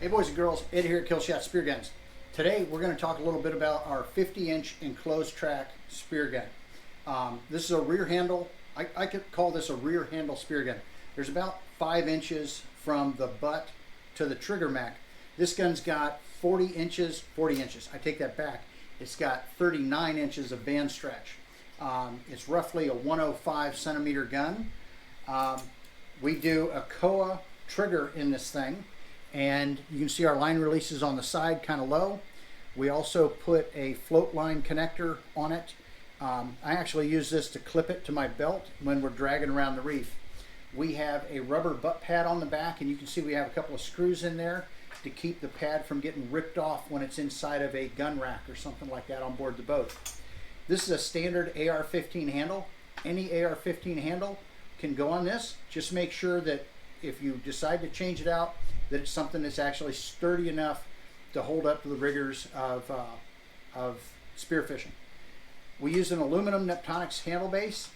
Hey boys and girls, Ed here at Killshot SpearGuns. Today we're going to talk a little bit about our 50-inch enclosed track spear gun. This is a rear handle. I could call this a rear handle spear gun. There's about 5 inches from the butt to the trigger mac. This gun's got 40 inches. I take that back. It's got 39 inches of band stretch. It's roughly a 105 centimeter gun. We do a koa trigger in this thing. And you can see our line releases on the side kind of low. We also put a float line connector on it. I actually use this to clip it to my belt when we're dragging around the reef. We have a rubber butt pad on the back, and you can see we have a couple of screws in there to keep the pad from getting ripped off when it's inside of a gun rack or something like that on board the boat. This is a standard AR-15 handle. Any AR-15 handle can go on this. Just make sure that if you decide to change it out, that it's something that's actually sturdy enough to hold up to the rigors of spearfishing. We use an aluminum Neptonics handle base.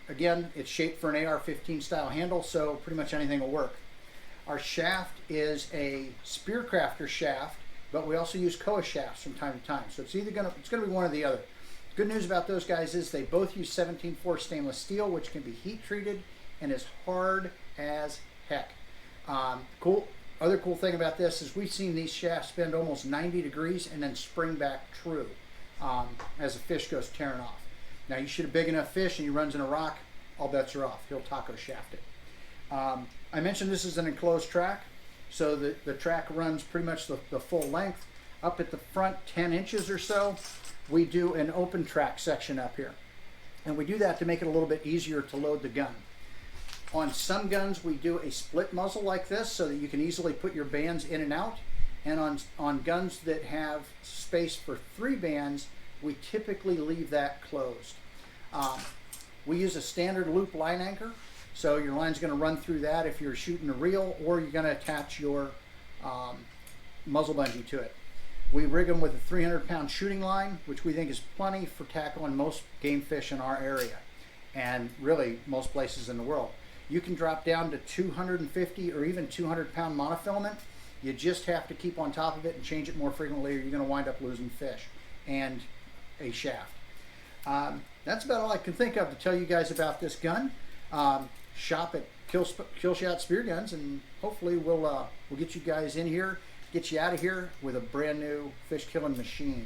Again, it's shaped for an AR-15 style handle, so pretty much anything will work. Our shaft is a Spearcrafter shaft, but we also use koa shafts from time to time. So it's either gonna be one or the other. Good news about those guys is they both use 17-4 stainless steel, which can be heat treated and is hard as heck. Other cool thing about this is we've seen these shafts bend almost 90 degrees and then spring back true as the fish goes tearing off. Now you shoot a big enough fish and he runs in a rock, all bets are off. He'll taco shaft it. I mentioned this is an enclosed track, so the track runs pretty much the full length. Up at the front 10 inches or so, we do an open track section up here. And we do that to make it a little bit easier to load the gun. On some guns, we do a split muzzle like this so that you can easily put your bands in and out. And on guns that have space for 3 bands, we typically leave that closed. We use a standard loop line anchor. So your line's going to run through that if you're shooting a reel, or you're going to attach your muzzle bungee to it. We rig them with a 300-pound shooting line, which we think is plenty for tackling most game fish in our area, and really most places in the world. You can drop down to 250 or even 200-pound monofilament. You just have to keep on top of it and change it more frequently, or you're going to wind up losing fish and a shaft. That's about all I can think of to tell you guys about this gun. Shop at Killshot SpearGuns, and hopefully we'll get you guys in here, get you out of here with a brand new fish killing machine.